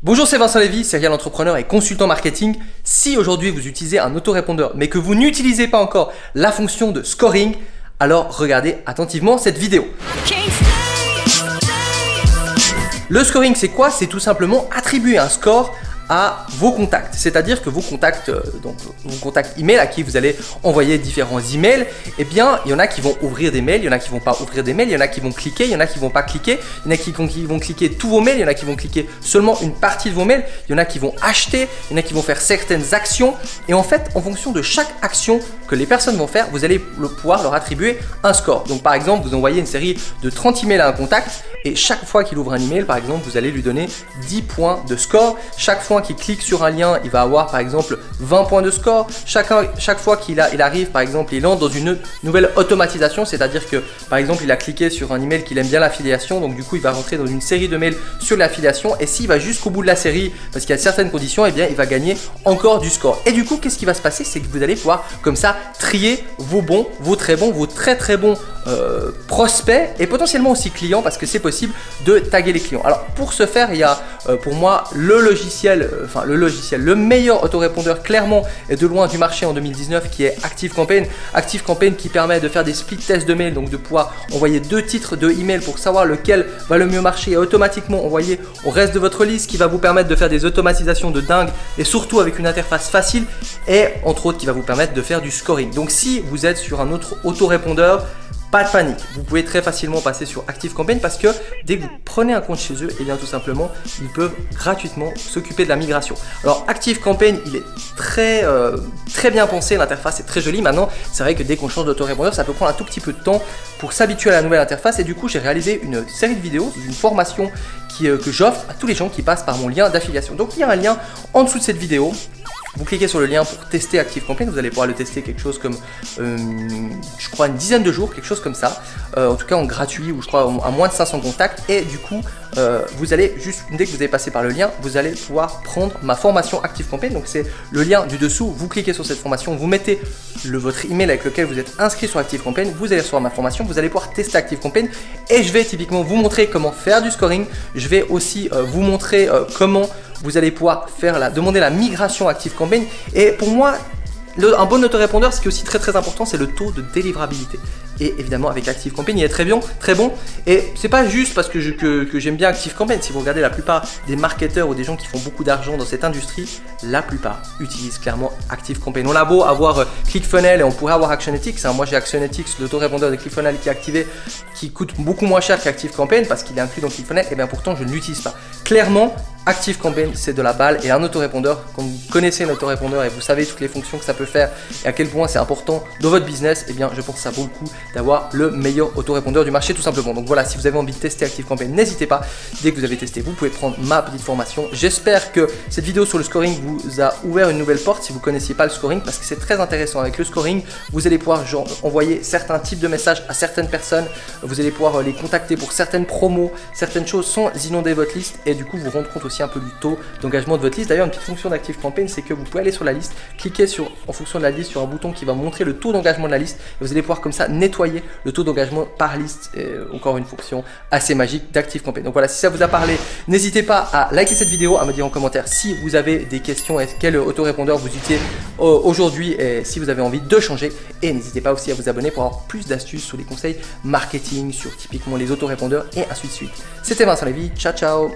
Bonjour, c'est Vincent Lévy, serial entrepreneur et consultant marketing. Si aujourd'hui vous utilisez un autorépondeur mais que vous n'utilisez pas encore la fonction de scoring, alors regardez attentivement cette vidéo. Le scoring, c'est quoi? C'est tout simplement attribuer un score à vos contacts, c'est-à-dire que vos contacts, vos contacts email à qui vous allez envoyer différents emails, eh bien il y en a qui vont ouvrir des mails, il y en a qui vont pas ouvrir des mails, il y en a qui vont cliquer, il y en a qui vont pas cliquer, il y en a qui vont cliquer tous vos mails, il y en a qui vont cliquer seulement une partie de vos mails, il y en a qui vont acheter, il y en a qui vont faire certaines actions, et en fait en fonction de chaque action que les personnes vont faire, vous allez pouvoir leur attribuer un score. Donc par exemple, vous envoyez une série de 30 emails à un contact et chaque fois qu'il ouvre un email, par exemple, vous allez lui donner 10 points de score. Chaque fois qu'il clique sur un lien, il va avoir par exemple 20 points de score. Chaque fois qu'il arrive, par exemple, il entre dans une nouvelle automatisation, c'est-à-dire que par exemple, il a cliqué sur un email qu'il aime bien l'affiliation, donc du coup, il va rentrer dans une série de mails sur l'affiliation et s'il va jusqu'au bout de la série, parce qu'il y a certaines conditions, eh bien, il va gagner encore du score. Et du coup, qu'est-ce qui va se passer? C'est que vous allez pouvoir comme ça trier vos bons, vos très bons, vos très très bons prospects et potentiellement aussi clients, parce que c'est possible de taguer les clients. Alors pour ce faire, il y a pour moi le meilleur autorépondeur clairement et de loin du marché en 2019 qui est ActiveCampaign. ActiveCampaign qui permet de faire des split tests de mails, donc de pouvoir envoyer deux titres de email pour savoir lequel va le mieux marcher et automatiquement envoyer au reste de votre liste, qui va vous permettre de faire des automatisations de dingue et surtout avec une interface facile et entre autres qui va vous permettre de faire du scoring. Donc si vous êtes sur un autre autorépondeur, pas de panique, vous pouvez très facilement passer sur ActiveCampaign parce que dès que vous prenez un compte chez eux, et bien tout simplement, ils peuvent gratuitement s'occuper de la migration. Alors ActiveCampaign, il est très bien pensé, l'interface est très jolie. Maintenant, c'est vrai que dès qu'on change d'autorépondeur, ça peut prendre un tout petit peu de temps pour s'habituer à la nouvelle interface et du coup, j'ai réalisé une série de vidéos, une formation que j'offre à tous les gens qui passent par mon lien d'affiliation. Donc il y a un lien en dessous de cette vidéo. Vous cliquez sur le lien pour tester ActiveCampaign, vous allez pouvoir le tester quelque chose comme, je crois, une dizaine de jours, quelque chose comme ça. En tout cas en gratuit ou je crois à moins de 500 contacts. Et du coup, vous allez juste, dès que vous avez passé par le lien, vous allez pouvoir prendre ma formation ActiveCampaign. Donc c'est le lien du dessous, vous cliquez sur cette formation, vous mettez votre email avec lequel vous êtes inscrit sur ActiveCampaign, vous allez recevoir ma formation, vous allez pouvoir tester ActiveCampaign et je vais typiquement vous montrer comment faire du scoring. Je vais aussi vous montrer comment vous allez pouvoir demander la migration ActiveCampaign. Et pour moi, un bon autorépondeur, ce qui est aussi très important, c'est le taux de délivrabilité. Et évidemment, avec ActiveCampaign, il est très bon. Et c'est pas juste parce que j'aime bien ActiveCampaign. Si vous regardez la plupart des marketeurs ou des gens qui font beaucoup d'argent dans cette industrie, la plupart utilisent clairement ActiveCampaign. On a beau avoir ClickFunnels et on pourrait avoir ActionEthics. Moi, j'ai ActionEthics, l'autorépondeur de ClickFunnels qui est activé, qui coûte beaucoup moins cher qu'ActiveCampaign parce qu'il est inclus dans ClickFunnels. Et bien pourtant, je ne l'utilise pas. Clairement, ActiveCampaign, c'est de la balle. Et un autorépondeur, quand vous connaissez un autorépondeur et vous savez toutes les fonctions que ça peut faire et à quel point c'est important dans votre business, et bien je pense que ça vaut le coup d'avoir le meilleur autorépondeur du marché tout simplement. Donc voilà, si vous avez envie de tester ActiveCampaign, n'hésitez pas. Dès que vous avez testé, vous pouvez prendre ma petite formation. J'espère que cette vidéo sur le scoring vous a ouvert une nouvelle porte si vous ne connaissiez pas le scoring, parce que c'est très intéressant. Avec le scoring, vous allez pouvoir envoyer certains types de messages à certaines personnes, vous allez pouvoir les contacter pour certaines promos, certaines choses sans inonder votre liste et du coup vous rendre compte aussi un peu du taux d'engagement de votre liste. D'ailleurs, une petite fonction d'ActiveCampaign, c'est que vous pouvez aller sur la liste, cliquer en fonction de la liste sur un bouton qui va montrer le taux d'engagement de la liste et vous allez pouvoir comme ça nettoyer le taux d'engagement par liste. Et encore une fonction assez magique d'ActiveCampaign. Donc voilà, si ça vous a parlé, n'hésitez pas à liker cette vidéo, à me dire en commentaire si vous avez des questions et quel autorépondeur vous utilisez aujourd'hui et si vous avez envie de changer. Et n'hésitez pas aussi à vous abonner pour avoir plus d'astuces sur les conseils marketing, sur typiquement les autorépondeurs et ainsi de suite. C'était Vincent Lévy, ciao ciao.